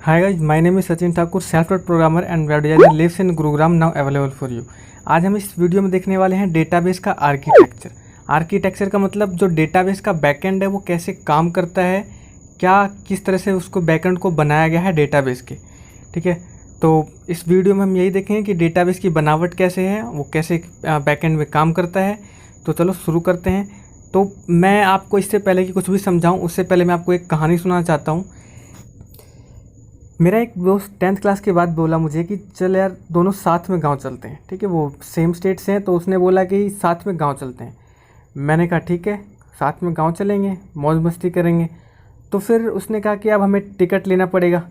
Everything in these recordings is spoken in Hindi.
Hi guys, my name is Sachin Thakur, self-taught programmer and web designer lives in Gurugram, now available for you। आज हम इस वीडियो में देखने वाले हैं डेटाबेस का आर्किटेक्चर। आर्किटेक्चर का मतलब जो डेटाबेस का बैकएंड है वो कैसे काम करता है, क्या किस तरह से उसको बैकएंड को बनाया गया है डेटाबेस के। ठीक है, तो इस वीडियो में हम यही देखेंगे कि डेटाबेस की बनावट कैसे है, वो कैसे बैकएंड में काम करता है। तो चलो शुरू करते हैं। तो मैं आपको इससे पहले कि कुछ भी समझाऊँ उससे पहले मैं आपको एक कहानी सुनाना चाहता हूँ। मेरा एक दोस्त 10th क्लास के बाद बोला मुझे कि चल यार दोनों साथ में गांव चलते हैं। ठीक है, वो सेम स्टेट से हैं तो उसने बोला कि साथ में गांव चलते हैं। मैंने कहा ठीक है, साथ में गांव चलेंगे, मौज मस्ती करेंगे। तो फिर उसने कहा कि अब हमें टिकट लेना पड़ेगा।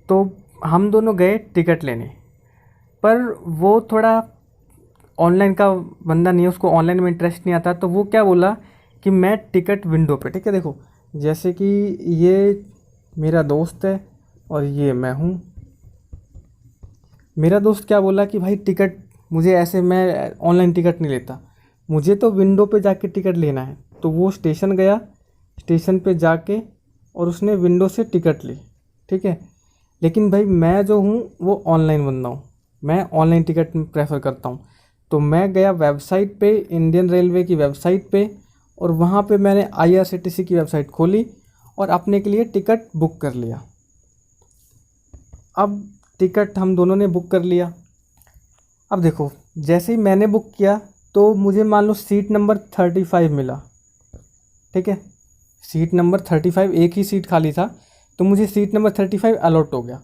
तो हम दोनों गए टिकट लेने, पर वो थोड़ा ऑनलाइन का बंदा नहीं है, उसको ऑनलाइन में इंटरेस्ट नहीं आता। तो वो क्या बोला कि मैं टिकट विंडो पे, ठीक है देखो जैसे कि ये मेरा दोस्त है और ये मैं हूँ। मेरा दोस्त क्या बोला कि भाई टिकट मुझे ऐसे, मैं ऑनलाइन टिकट नहीं लेता, मुझे तो विंडो पे जाके टिकट लेना है। तो वो स्टेशन गया, स्टेशन पे जाके और उसने विंडो से टिकट ली। ठीक है, लेकिन भाई मैं जो हूँ वो ऑनलाइन बंदा हूँ, मैं ऑनलाइन टिकट प्रेफर करता हूँ। तो मैं गया वेबसाइट पे, इंडियन रेलवे की वेबसाइट पे, और वहाँ पे मैंने IRCTC की वेबसाइट खोली और अपने के लिए टिकट बुक कर लिया। अब टिकट हम दोनों ने बुक कर लिया। अब देखो जैसे ही मैंने बुक किया तो मुझे मान लो सीट नंबर 35 मिला। ठीक है, सीट नंबर 35, एक ही सीट खाली था तो मुझे सीट नंबर 35 अलॉट हो गया।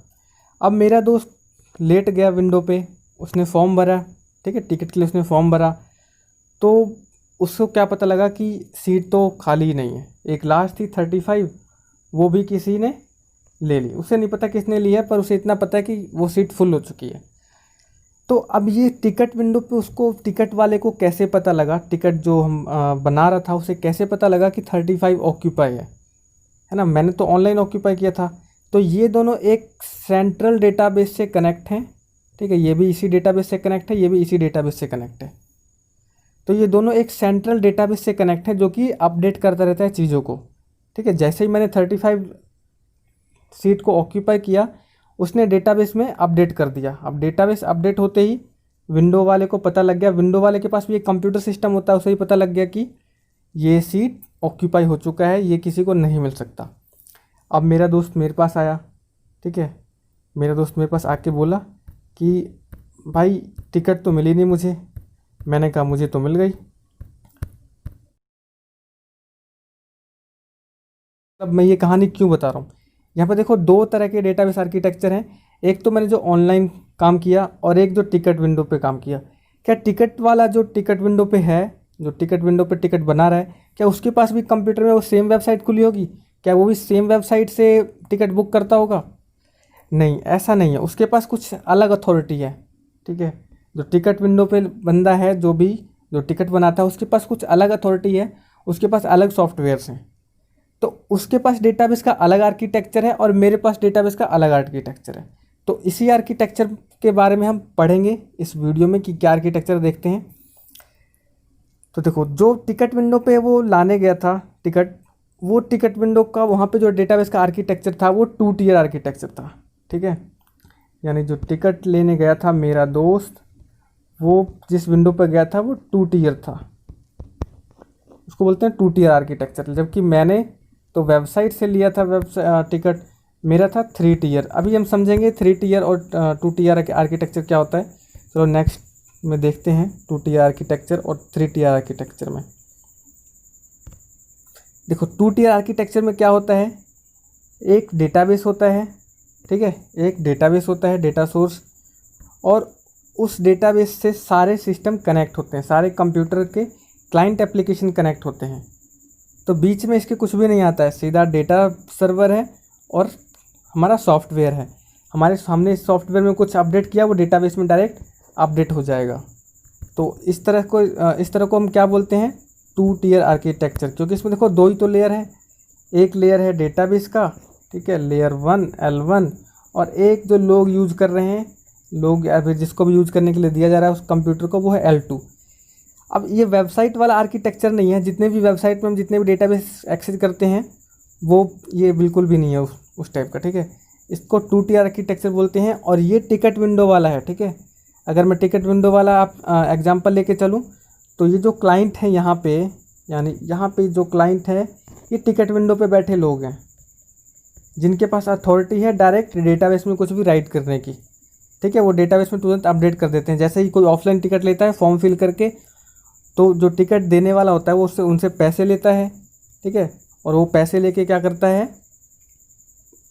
अब मेरा दोस्त लेट गया विंडो पे, उसने फॉर्म भरा। ठीक है, टिकट के लिए उसने फॉर्म भरा। तो उसको क्या पता लगा कि सीट तो खाली ही नहीं है, एक लास्ट थी 35, वो भी किसी ने ले ली। उसे नहीं पता किसने ली है, पर उसे इतना पता है कि वो सीट फुल हो चुकी है। तो अब ये टिकट विंडो पे उसको, टिकट वाले को कैसे पता लगा, टिकट जो हम बना रहा था उसे कैसे पता लगा कि 35 ऑक्यूपाई है ना। मैंने तो ऑनलाइन ऑक्यूपाई किया था। तो ये दोनों एक सेंट्रल डेटाबेस से कनेक्ट हैं। ठीक है, ये भी इसी डेटाबेस से कनेक्ट है, ये भी इसी डेटाबेस से कनेक्ट है। तो ये दोनों एक सेंट्रल डेटाबेस से कनेक्ट है जो कि अपडेट करता रहता है चीज़ों को। ठीक है, जैसे ही मैंने 35 सीट को ऑक्यूपाई किया, उसने डेटाबेस में अपडेट कर दिया। अब डेटाबेस अपडेट होते ही विंडो वाले को पता लग गया, विंडो वाले के पास भी एक कंप्यूटर सिस्टम होता है, उसे ही पता लग गया कि ये सीट ऑक्यूपाई हो चुका है, ये किसी को नहीं मिल सकता। अब मेरा दोस्त मेरे पास आया। ठीक है, मेरा दोस्त मेरे पास आके बोला कि भाई टिकट तो मिली नहीं मुझे। मैंने कहा मुझे तो मिल गई। अब मैं ये कहानी क्यों बता रहा हूँ, यहाँ पर देखो दो तरह के डेटाबेस आर्किटेक्चर हैं। एक तो मैंने जो ऑनलाइन काम किया और एक जो टिकट विंडो पे काम किया। क्या टिकट वाला जो टिकट विंडो पे है, जो टिकट विंडो पे टिकट बना रहा है, क्या उसके पास भी कंप्यूटर में वो सेम वेबसाइट खुली होगी? क्या वो भी सेम वेबसाइट से टिकट बुक करता होगा? नहीं, ऐसा नहीं है, उसके पास कुछ अलग अथॉरिटी है। ठीक है, जो टिकट विंडो पे बंदा है, जो टिकट बनाता है, उसके पास कुछ अलग अथॉरिटी है, उसके पास अलग सॉफ्टवेयर्स हैं। तो उसके पास डेटाबेस का अलग आर्किटेक्चर है और मेरे पास डेटाबेस का अलग आर्किटेक्चर है। तो इसी आर्किटेक्चर के बारे में हम पढ़ेंगे इस वीडियो में कि क्या आर्किटेक्चर देखते हैं। तो देखो जो टिकट विंडो पे वो लाने गया था टिकट, वो टिकट विंडो का वहाँ पे जो डेटाबेस का आर्किटेक्चर था वो 2 टियर आर्किटेक्चर था। ठीक है, यानी जो टिकट लेने गया था मेरा दोस्त, वो जिस विंडो पर गया था वो 2 टियर था, उसको बोलते हैं 2 टियर आर्किटेक्चर। जबकि मैंने तो वेबसाइट से लिया था टिकट, मेरा था 3 टियर। अभी हम समझेंगे 3 टियर और 2 टियर आर्किटेक्चर क्या होता है। चलो नेक्स्ट में देखते हैं 2 टियर आर्किटेक्चर और 3 टियर आर्किटेक्चर में। देखो 2 टियर आर्किटेक्चर में क्या होता है, एक डेटाबेस होता है। ठीक है, एक डेटाबेस होता है, डेटा सोर्स, और उस डेटाबेस से सारे सिस्टम कनेक्ट होते हैं, सारे कंप्यूटर के क्लाइंट एप्लीकेशन कनेक्ट होते हैं। तो बीच में इसके कुछ भी नहीं आता है, सीधा डेटा सर्वर है और हमारा सॉफ्टवेयर है। हमारे सामने इस सॉफ्टवेयर में कुछ अपडेट किया, वो डेटाबेस में डायरेक्ट अपडेट हो जाएगा। तो इस तरह को हम क्या बोलते हैं, 2 टियर आर्किटेक्चर। क्योंकि इसमें देखो 2 ही तो लेयर है, एक लेयर है डेटाबेस का, ठीक है, लेयर 1 L1, और एक जो लोग यूज़ कर रहे हैं, लोग या फिर जिसको भी यूज़ करने के लिए दिया जा रहा है उस कंप्यूटर को, वो है L2। अब ये वेबसाइट वाला आर्किटेक्चर नहीं है। जितने भी वेबसाइट में हम जितने भी डेटाबेस एक्सेस करते हैं वो ये बिल्कुल भी नहीं है उस टाइप का। ठीक है, इसको 2 tier आर्किटेक्चर बोलते हैं। और ये टिकट विंडो वाला है, ठीक है। अगर मैं टिकट विंडो वाला आप एग्जांपल लेके चलूँ तो ये जो क्लाइंट है यहाँ पे, यानी यहाँ पे जो क्लाइंट है ये टिकट विंडो पे बैठे लोग हैं जिनके पास अथॉरिटी है डायरेक्ट डेटाबेस में कुछ भी राइट करने की, ठीक है। वो डेटाबेस में तुरंत अपडेट कर देते हैं। जैसे ही कोई ऑफलाइन टिकट लेता है फॉर्म फिल करके, तो जो टिकट देने वाला होता है वो उससे उनसे पैसे लेता है, ठीक है। और वो पैसे लेके क्या करता है,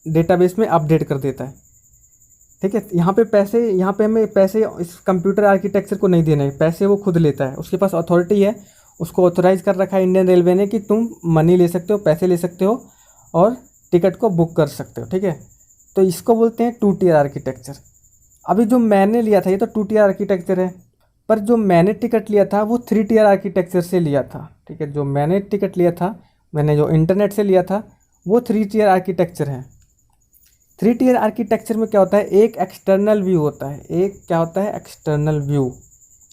डेटाबेस में अपडेट कर देता है, ठीक है। यहाँ पे हमें पैसे इस कंप्यूटर आर्किटेक्चर को नहीं देने, पैसे वो खुद लेता है। उसके पास अथॉरिटी है, उसको ऑथोराइज कर रखा है इंडियन रेलवे ने कि तुम मनी ले सकते हो, पैसे ले सकते हो और टिकट को बुक कर सकते हो, ठीक है। तो इसको बोलते हैं 2 tier आर्किटेक्चर। अभी जो मैंने लिया था ये तो 2 tier आर्किटेक्चर है, पर जो मैंने टिकट लिया था वो 3 tier आर्किटेक्चर से लिया था, ठीक है। जो मैंने टिकट लिया था, मैंने जो इंटरनेट से लिया था वो 3 tier आर्किटेक्चर है। 3 tier आर्किटेक्चर में क्या होता है, एक एक्सटर्नल व्यू होता है, एक क्या होता है एक्सटर्नल व्यू,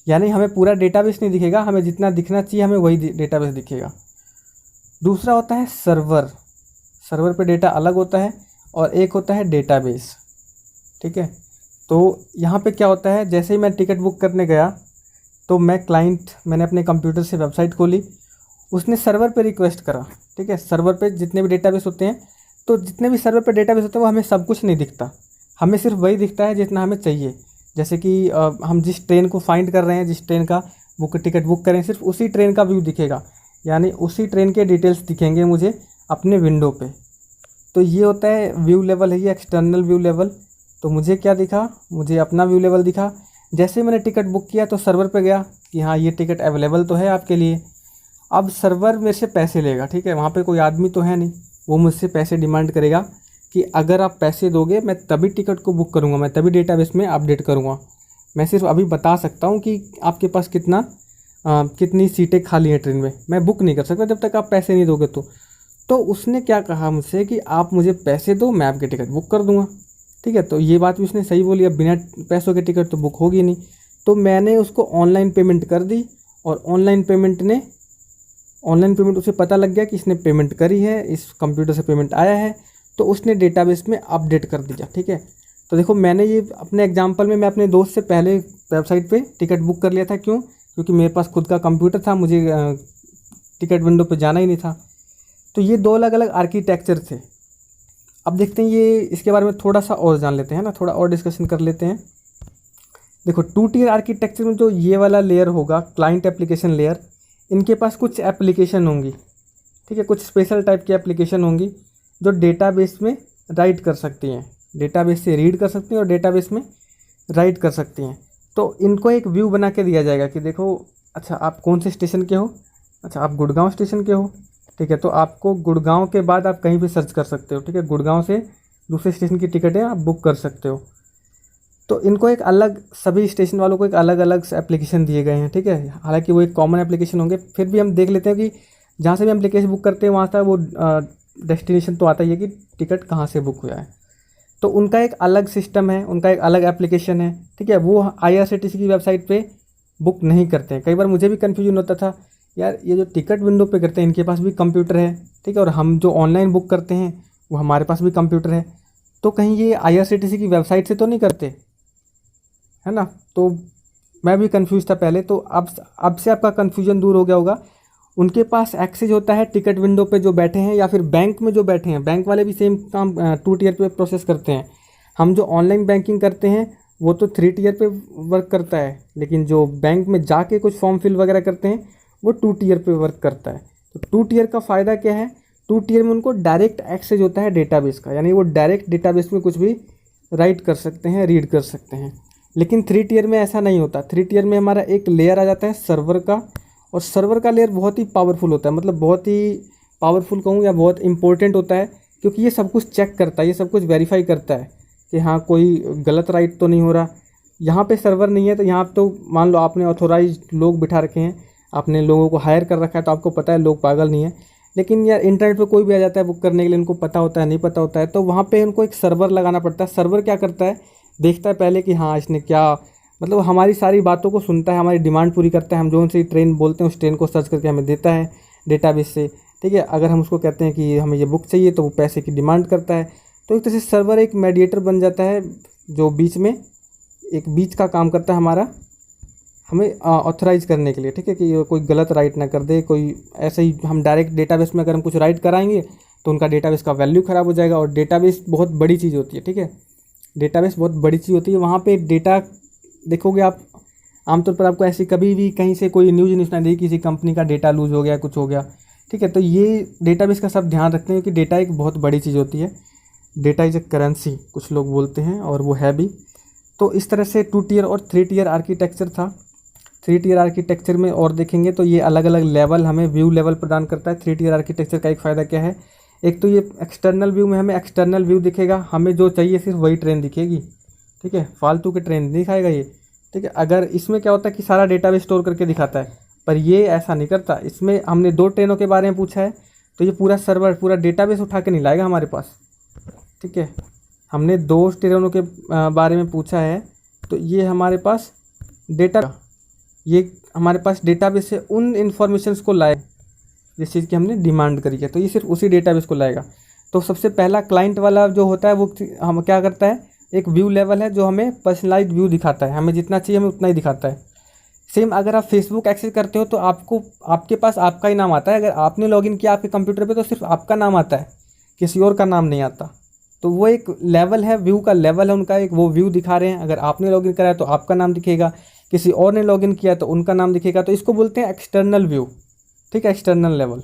यानी हमें पूरा डेटाबेस नहीं दिखेगा, हमें जितना दिखना चाहिए हमें वही डेटाबेस दिखेगा। दूसरा होता है सर्वर, सर्वर पे डेटा अलग होता है। और एक होता है डेटाबेस, ठीक है। तो यहाँ पे क्या होता है, जैसे ही मैं टिकट बुक करने गया तो मैंने अपने कंप्यूटर से वेबसाइट खोली, उसने सर्वर पे रिक्वेस्ट करा, ठीक है। सर्वर पे जितने भी डेटाबेस होते हैं, तो जितने भी सर्वर पे डेटाबेस होते हैं वो हमें सब कुछ नहीं दिखता, हमें सिर्फ वही दिखता है जितना हमें चाहिए। जैसे कि हम जिस ट्रेन को फाइंड कर रहे हैं, जिस ट्रेन का टिकट बुक करें, सिर्फ उसी ट्रेन का व्यू दिखेगा, यानी उसी ट्रेन के डिटेल्स दिखेंगे मुझे अपने विंडो पे। तो ये होता है व्यू लेवल है, ये एक्सटर्नल व्यू लेवल। तो मुझे क्या दिखा, मुझे अपना व्यू लेवल दिखा। जैसे ही मैंने टिकट बुक किया तो सर्वर पे गया कि हाँ ये टिकट अवेलेबल तो है आपके लिए। अब सर्वर मेरे से पैसे लेगा, ठीक है। वहाँ पे कोई आदमी तो है नहीं, वो मुझसे पैसे डिमांड करेगा कि अगर आप पैसे दोगे मैं तभी टिकट को बुक करूँगा, मैं तभी डेटाबेस में अपडेट करूँगा। मैं सिर्फ अभी बता सकता हूँ कि आपके पास कितनी सीटें खाली हैं ट्रेन में, मैं बुक नहीं कर सकता जब तक आप पैसे नहीं दोगे। तो उसने क्या कहा मुझसे कि आप मुझे पैसे दो, मैं आपकी टिकट बुक कर दूंगा, ठीक है। तो ये बात भी उसने सही बोली, अब बिना पैसों के टिकट तो बुक होगी नहीं। तो मैंने उसको ऑनलाइन पेमेंट कर दी, और ऑनलाइन पेमेंट उसे पता लग गया कि इसने पेमेंट करी है, इस कंप्यूटर से पेमेंट आया है, तो उसने डेटाबेस में अपडेट कर दिया, ठीक है। तो देखो मैंने ये अपने एग्जाम्पल में मैं अपने दोस्त से पहले वेबसाइट पे टिकट बुक कर लिया था। क्यों? क्योंकि मेरे पास खुद का कंप्यूटर था, मुझे टिकट विंडो पे जाना ही नहीं था। तो ये 2 अलग अलग आर्किटेक्चर थे। अब देखते हैं ये इसके बारे में थोड़ा सा और जान लेते हैं ना, थोड़ा और डिस्कशन कर लेते हैं। देखो 2 tier आर्किटेक्चर में जो ये वाला लेयर होगा, क्लाइंट एप्लीकेशन लेयर, इनके पास कुछ एप्लीकेशन होंगी, ठीक है। कुछ स्पेशल टाइप की एप्लीकेशन होंगी जो डेटाबेस में राइट कर सकती हैं, डेटाबेस से रीड कर सकती हैं और डेटाबेस में राइट कर सकती हैं। तो इनको एक व्यू बना के दिया जाएगा कि देखो, अच्छा आप कौन से स्टेशन के हो, अच्छा आप गुड़गांव स्टेशन के हो, ठीक है। तो आपको गुड़गांव के बाद आप कहीं भी सर्च कर सकते हो, ठीक है। गुड़गांव से दूसरे स्टेशन की टिकटें आप बुक कर सकते हो। तो इनको एक अलग, सभी स्टेशन वालों को एक अलग अलग एप्लीकेशन दिए गए हैं, ठीक है। हालांकि वो एक कॉमन एप्लीकेशन होंगे, फिर भी हम देख लेते हैं कि जहाँ से भी हम एप्लीकेशन बुक करते हैं वहाँ से वो डेस्टिनेशन तो आता ही है कि टिकट कहाँ से बुक हुआ है। तो उनका एक अलग सिस्टम है, उनका एक अलग एप्लीकेशन है, ठीक है। वो IRCTC की वेबसाइट पे बुक नहीं करते हैं। कई बार मुझे भी कन्फ्यूजन होता था, यार ये जो टिकट विंडो पे करते हैं इनके पास भी कंप्यूटर है, ठीक है, और हम जो ऑनलाइन बुक करते हैं वो हमारे पास भी कंप्यूटर है, तो कहीं ये IRCTC की वेबसाइट से तो नहीं करते, है ना। तो मैं भी कंफ्यूज था पहले, तो अब से आपका कन्फ्यूजन दूर हो गया होगा। उनके पास एक्सेस होता है टिकट विंडो पे जो बैठे हैं या फिर बैंक में जो बैठे हैं, बैंक वाले भी सेम काम 2 tier पे प्रोसेस करते हैं। हम जो ऑनलाइन बैंकिंग करते हैं वो तो 3 tier पे वर्क करता है, लेकिन जो बैंक में जाके कुछ फॉर्म फिल वगैरह करते हैं वो 2 tier पे वर्क करता है। तो 2 tier का फ़ायदा क्या है, 2 tier में उनको डायरेक्ट एक्सेस होता है डेटाबेस का, यानी वो डायरेक्ट डेटाबेस में कुछ भी राइट कर सकते हैं, रीड कर सकते हैं। लेकिन 3 tier में ऐसा नहीं होता। 3 tier में हमारा एक लेयर आ जाता है सर्वर का, और सर्वर का लेयर बहुत ही पावरफुल होता है, मतलब बहुत ही पावरफुल कहूँ या बहुत इंपॉर्टेंट होता है, क्योंकि ये सब कुछ चेक करता है, ये सब कुछ वेरीफाई करता है कि हाँ कोई गलत राइट तो नहीं हो रहा। यहाँ पे सर्वर नहीं है तो यहाँ तो मान लो आपने ऑथोराइज्ड लोग बिठा रखे हैं, आपने लोगों को हायर कर रखा है, तो आपको पता है लोग पागल नहीं है। लेकिन यार इंटरनेट पे कोई भी आ जाता है बुक करने के लिए, उनको पता होता है नहीं पता होता है, तो वहाँ पे उनको एक सर्वर लगाना पड़ता है। सर्वर क्या करता है, देखता है पहले कि हाँ इसने क्या, मतलब हमारी सारी बातों को सुनता है, हमारी डिमांड पूरी करता है। हम जो उनसे ट्रेन बोलते हैं उस ट्रेन को सर्च करके हमें देता है डेटाबेस से, ठीक है। अगर हम उसको कहते हैं कि हमें ये बुक चाहिए तो वो पैसे की डिमांड करता है। तो एक तरह से सर्वर एक मीडिएटर बन जाता है जो बीच में एक बीच का काम करता है हमारा, हमें ऑथराइज करने के लिए, ठीक है, कि कोई गलत राइट ना कर दे, कोई ऐसे ही हम डायरेक्ट डेटाबेस में अगर हम कुछ राइट कराएंगे तो उनका डेटाबेस का वैल्यू ख़राब हो जाएगा। और डेटाबेस बहुत बड़ी चीज़ होती है, ठीक है, डेटाबेस बहुत बड़ी चीज़ होती है। वहाँ पे डेटा देखोगे आप, आमतौर पर आपको ऐसी कभी भी कहीं से कोई न्यूज़ नहीं सुनाई देगी किसी कंपनी का डेटा लूज हो गया, कुछ हो गया, ठीक है। तो ये डेटाबेस का सब ध्यान रखते हैं कि डेटा एक बहुत बड़ी चीज़ होती है। डेटा इज़ ए करेंसी कुछ लोग बोलते हैं, और वो है भी। तो इस तरह से 2 टियर और 3 टियर आर्किटेक्चर था। 3 टियर आर्किटेक्चर में और देखेंगे तो ये अलग अलग लेवल हमें व्यू लेवल प्रदान करता है। 3 टियर आर्किटेक्चर का एक फ़ायदा क्या है, एक तो ये एक्सटर्नल व्यू में हमें एक्सटर्नल व्यू दिखेगा, हमें जो चाहिए सिर्फ वही ट्रेन दिखेगी, ठीक है, फालतू के ट्रेन नहीं दिखाएगा ये, ठीक है। अगर इसमें क्या होता है कि सारा डेटाबेस स्टोर करके दिखाता है, पर ये ऐसा नहीं करता। इसमें हमने 2 ट्रेनों के बारे में पूछा है, तो ये पूरा सर्वर पूरा डेटाबेस उठा के नहीं लाएगा हमारे पास, ठीक है। हमने 2 ट्रेनों के बारे में पूछा है, तो ये हमारे पास ये हमारे पास डेटाबेस से उन इन्फॉर्मेशंस को लाए जिस चीज़ की हमने डिमांड करी है, तो ये सिर्फ उसी डेटाबेस को लाएगा। तो सबसे पहला क्लाइंट वाला जो होता है वो हम क्या करता है, एक व्यू लेवल है जो हमें पर्सनलाइज्ड व्यू दिखाता है, हमें जितना चाहिए हमें उतना ही दिखाता है। सेम अगर आप फेसबुक एक्सेस करते हो तो आपको आपके पास आपका ही नाम आता है। अगर आपने लॉगिन किया आपके कंप्यूटर पे तो सिर्फ आपका नाम आता है, किसी और का नाम नहीं आता। तो वो एक लेवल है, व्यू का लेवल है उनका, एक वो व्यू दिखा रहे हैं। अगर आपने लॉगिन करा है तो आपका नाम दिखेगा, किसी और ने लॉगिन किया तो उनका नाम दिखेगा। तो इसको बोलते हैं एक्सटर्नल व्यू, ठीक है, एक्सटर्नल लेवल।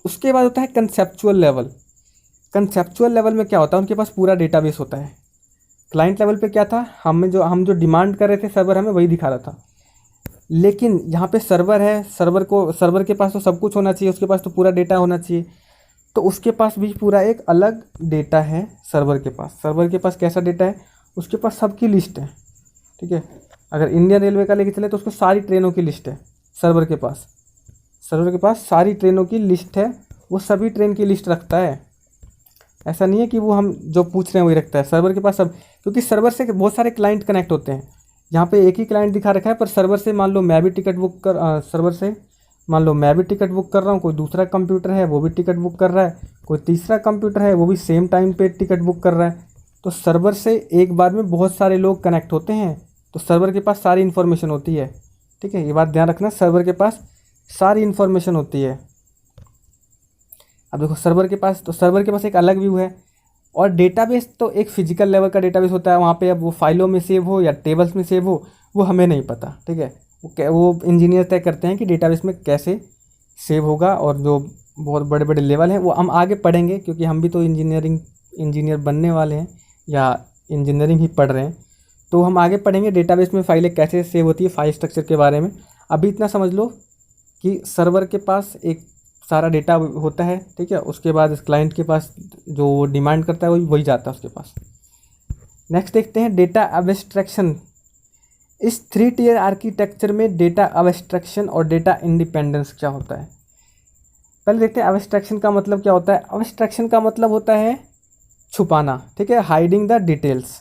उसके बाद होता है कंसेप्चुअल लेवल। कंसेप्चुअल लेवल में क्या होता है, उनके पास पूरा डेटाबेस होता है। क्लाइंट लेवल पे क्या था, हम जो डिमांड कर रहे थे सर्वर हमें वही दिखा रहा था। लेकिन यहाँ पे सर्वर है, सर्वर के पास तो सब कुछ होना चाहिए, उसके पास तो पूरा डेटा होना चाहिए। तो उसके पास भी पूरा एक अलग डेटा है सर्वर के पास। सर्वर के पास कैसा डेटा है, उसके पास सबकी लिस्ट है, ठीक है। अगर इंडियन रेलवे का लेके चले तो उसको सारी ट्रेनों की लिस्ट है सर्वर के पास। सर्वर के पास सारी ट्रेनों की लिस्ट है, वो सभी ट्रेन की लिस्ट रखता है। ऐसा नहीं है कि वो हम जो पूछ रहे हैं वही रखता है, सर्वर के पास सब, क्योंकि सर्वर से बहुत सारे क्लाइंट कनेक्ट होते हैं। यहाँ पे एक ही क्लाइंट दिखा रखा है, पर सर्वर से मान लो मैं भी टिकट बुक कर सर्वर से मान लो मैं भी टिकट बुक कर रहा हूँ, कोई दूसरा कंप्यूटर है वो भी टिकट बुक कर रहा है, कोई तीसरा कंप्यूटर है वो भी सेम टाइम पे टिकट बुक कर रहा है। तो सर्वर से एक बार में बहुत सारे लोग कनेक्ट होते हैं, तो सर्वर के पास सारी इन्फॉर्मेशन होती है, ठीक है। ये बात ध्यान रखना, सर्वर के पास सारी इन्फॉर्मेशन होती है। अब देखो सर्वर के पास एक अलग व्यू है। और डेटाबेस तो एक फिजिकल लेवल का डेटाबेस होता है, वहाँ पे अब वो फाइलों में सेव हो या टेबल्स में सेव हो वो हमें नहीं पता, ठीक है। वो इंजीनियर तय करते हैं कि डेटाबेस में कैसे सेव होगा। और जो बहुत बड़े बड़े लेवल हैं वो हम आगे पढ़ेंगे, क्योंकि हम भी तो इंजीनियर बनने वाले हैं या इंजीनियरिंग ही पढ़ रहे हैं, तो हम आगे पढ़ेंगे डेटाबेस में फाइलें कैसे सेव होती है, फाइल स्ट्रक्चर के बारे में। अभी इतना समझ लो कि सर्वर के पास एक सारा डेटा होता है, ठीक है। उसके बाद इस क्लाइंट के पास जो वो डिमांड करता है वही जाता है उसके पास। नेक्स्ट देखते हैं डेटा एब्स्ट्रैक्शन। इस 3 टियर आर्किटेक्चर में डेटा एब्स्ट्रैक्शन और डेटा इंडिपेंडेंस क्या होता है। पहले देखते हैं एब्स्ट्रैक्शन का मतलब क्या होता है। एब्स्ट्रैक्शन का मतलब होता है छुपाना, ठीक है, हाइडिंग द डिटेल्स।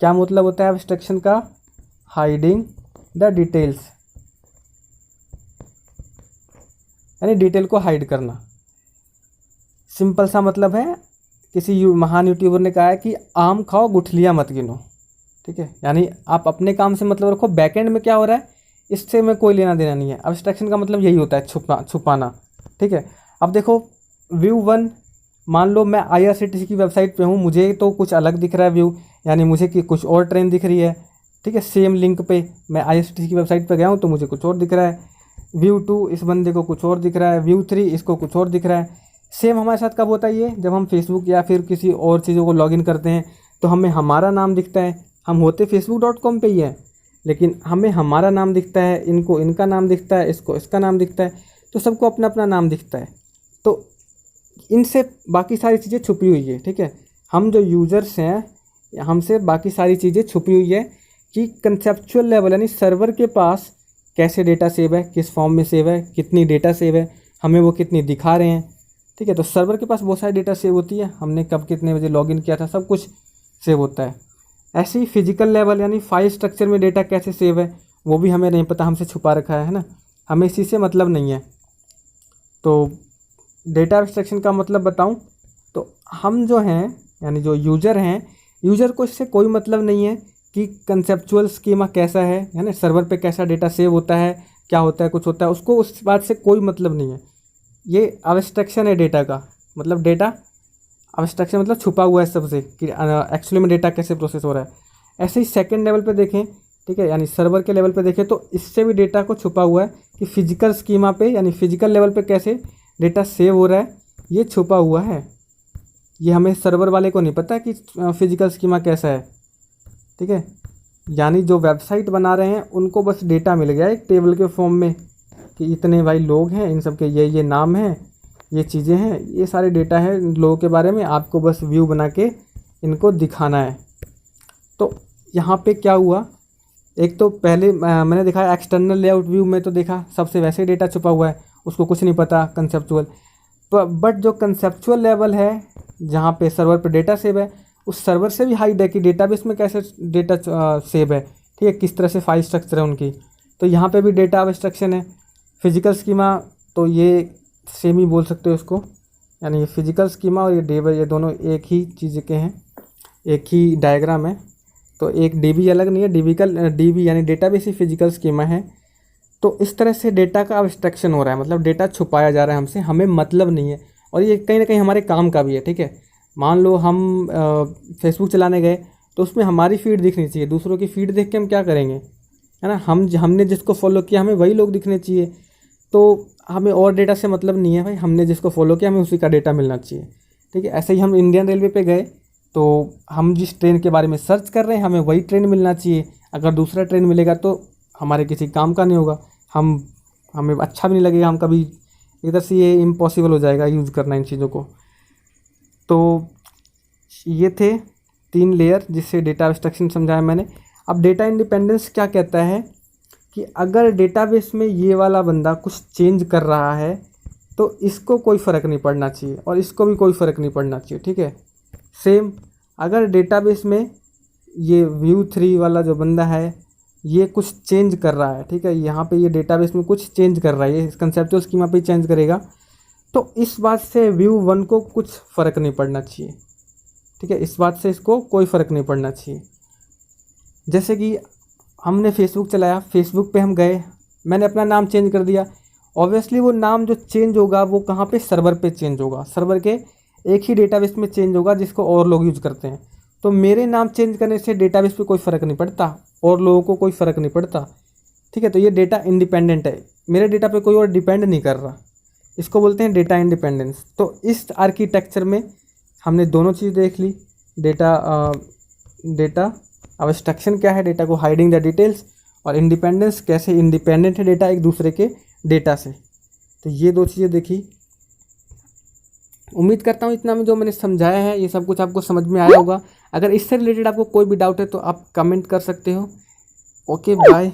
क्या मतलब होता है एब्स्ट्रैक्शन का, हाइडिंग द डिटेल्स, यानी डिटेल को हाइड करना। सिंपल सा मतलब है, किसी महान यूट्यूबर ने कहा है कि आम खाओ गुठलियाँ मत गिनो, ठीक है। यानी आप अपने काम से मतलब रखो, बैकएंड में क्या हो रहा है इससे में कोई लेना देना नहीं है। एब्स्ट्रैक्शन का मतलब यही होता है, छुपाना, ठीक है। अब देखो व्यू 1, मान लो मैं IRCTC की वेबसाइट पे हूँ, मुझे तो कुछ अलग दिख रहा है व्यू, यानी मुझे कि कुछ और ट्रेन दिख रही है, ठीक है। सेम लिंक पे मैं IRCTC की वेबसाइट पे गया हूँ तो मुझे कुछ और दिख रहा है। व्यू 2 इस बंदे को कुछ और दिख रहा है, व्यू 3 इसको कुछ और दिख रहा है। सेम हमारे साथ कब होता है ये, जब हम फेसबुक या फिर किसी और चीज़ों को लॉगिन करते हैं तो हमें हमारा नाम दिखता है। हम होते facebook.com पे ही है, लेकिन हमें हमारा नाम दिखता है, इनको इनका नाम दिखता है, इसको इसका नाम दिखता है, तो सबको अपना अपना नाम दिखता है। तो इनसे बाकी सारी चीज़ें छुपी हुई है, ठीक है। हम जो यूज़र्स हैं हमसे बाकी सारी चीज़ें छुपी हुई है कि कंसेप्चुअल लेवल, यानी सर्वर के पास कैसे डेटा सेव है, किस फॉर्म में सेव है, कितनी डेटा सेव है, हमें वो कितनी दिखा रहे हैं, ठीक है। तो सर्वर के पास बहुत सारी डेटा सेव होती है, हमने कब कितने बजे लॉगिन किया था सब कुछ सेव होता है। ऐसे ही फिजिकल लेवल यानी फाइल स्ट्रक्चर में डेटा कैसे सेव है वो भी हमें नहीं पता, हमसे छुपा रखा है ना, हमें इसी से मतलब नहीं है। तो डेटा एब्स्ट्रैक्शन का मतलब बताऊं तो हम जो हैं यानी जो यूज़र हैं, यूज़र को इससे कोई मतलब नहीं है कि कंसेप्चुअल स्कीमा कैसा है ना, सर्वर पे कैसा डेटा सेव होता है, क्या होता है, कुछ होता है, उसको उस बात से कोई मतलब नहीं है। ये एब्स्ट्रैक्शन है डेटा का, मतलब डेटा एब्स्ट्रैक्शन मतलब छुपा हुआ है सबसे कि एक्चुअली में डेटा कैसे प्रोसेस हो रहा है। ऐसे ही सेकंड लेवल पे देखें, ठीक है, यानी सर्वर के लेवल पे देखें तो इससे भी डेटा को छुपा हुआ है कि फिजिकल स्कीमा पे यानी फिजिकल लेवल पे कैसे डेटा सेव हो रहा है, ये छुपा हुआ है। ये हमें सर्वर वाले को नहीं पता कि फिजिकल स्कीमा कैसा है, ठीक है। यानी जो वेबसाइट बना रहे हैं उनको बस डेटा मिल गया एक टेबल के फॉर्म में कि इतने भाई लोग हैं, इन सब के ये नाम हैं, ये चीज़ें हैं, ये सारे डेटा है लोगों के बारे में, आपको बस व्यू बना के इनको दिखाना है। तो यहाँ पे क्या हुआ, एक तो पहले मैंने दिखाया एक्सटर्नल लेआउट व्यू में, तो देखा सबसे वैसे ही डेटा छुपा हुआ है, उसको कुछ नहीं पता कंसेप्चुअल। बट जो कंसेप्चुअल लेवल है जहाँ पे सर्वर पे डेटा सेव है, उस सर्वर से भी हाइड है कि डेटाबेस में कैसे डेटा सेव है, ठीक है, किस तरह से फाइल स्ट्रक्चर है उनकी। तो यहाँ पे भी डेटा एब्स्ट्रैक्शन है। फिजिकल स्कीमा तो ये सेम ही बोल सकते हो उसको, यानी ये फिजिकल स्कीमा और ये डेबी, ये दोनों एक ही चीज़ के हैं, एक ही डायग्राम है। तो एक डीबी अलग नहीं है, डीबी यानी डेटाबेस ही फिजिकल स्कीमा है। तो इस तरह से डेटा का एब्स्ट्रैक्शन हो रहा है, मतलब डेटा छुपाया जा रहा है हमसे, हमें मतलब नहीं है, और ये कहीं ना कहीं हमारे काम का भी है, ठीक है। मान लो हम फेसबुक चलाने गए तो उसमें हमारी फीड दिखनी चाहिए, दूसरों की फीड देख के हम क्या करेंगे, है ना, हमने जिसको फॉलो किया हमें वही लोग दिखने चाहिए। तो हमें और डेटा से मतलब नहीं है भाई, हमने जिसको फॉलो किया हमें उसी का डेटा मिलना चाहिए, ठीक है। ऐसे ही हम इंडियन रेलवे पे गए तो हम जिस ट्रेन के बारे में सर्च कर रहे हैं हमें वही ट्रेन मिलना चाहिए, अगर दूसरा ट्रेन मिलेगा तो हमारे किसी काम का नहीं होगा, हमें अच्छा भी नहीं लगेगा, हम कभी इधर से ये इम्पॉसिबल हो जाएगा यूज़ करना इन चीज़ों को। तो ये थे 3 लेयर जिससे डेटा एब्स्ट्रैक्शन समझाया मैंने। अब डेटा इंडिपेंडेंस क्या कहता है कि अगर डेटाबेस में ये वाला बंदा कुछ चेंज कर रहा है तो इसको कोई फ़र्क नहीं पड़ना चाहिए और इसको भी कोई फ़र्क नहीं पड़ना चाहिए, ठीक है। सेम अगर डेटाबेस में ये व्यू 3 वाला जो बंदा है ये कुछ चेंज कर रहा है, ठीक है, यहाँ पे ये डेटाबेस में कुछ चेंज कर रहा है, ये कंसेप्चुअल स्कीमा पे चेंज करेगा, तो इस बात से व्यू 1 को कुछ फ़र्क नहीं पड़ना चाहिए, ठीक है, इस बात से इसको कोई फ़र्क नहीं पड़ना चाहिए। जैसे कि हमने फेसबुक चलाया, फेसबुक पे हम गए, मैंने अपना नाम चेंज कर दिया, ऑब्वियसली वो नाम जो चेंज होगा वो कहाँ पे, सर्वर पे चेंज होगा, सर्वर के एक ही डेटाबेस में चेंज होगा जिसको और लोग यूज़ करते हैं। तो मेरे नाम चेंज करने से डेटाबेस पे कोई फ़र्क नहीं पड़ता और लोगों को कोई फ़र्क नहीं पड़ता, ठीक है। तो ये डेटा इंडिपेंडेंट है, मेरे डेटा पे कोई और डिपेंड नहीं कर रहा, इसको बोलते हैं डेटा इंडिपेंडेंस। तो इस आर्किटेक्चर में हमने दोनों चीज़ देख ली, डेटा एब्स्ट्रैक्शन क्या है, डेटा को हाइडिंग द डिटेल्स, और इंडिपेंडेंस कैसे इंडिपेंडेंट है डेटा एक दूसरे के डेटा से। तो ये 2 चीज़ें देखी। उम्मीद करता हूँ इतना में जो मैंने समझाया है ये सब कुछ आपको समझ में आया होगा। अगर इससे रिलेटेड आपको कोई भी डाउट है तो आप कमेंट कर सकते हो। Okay bye.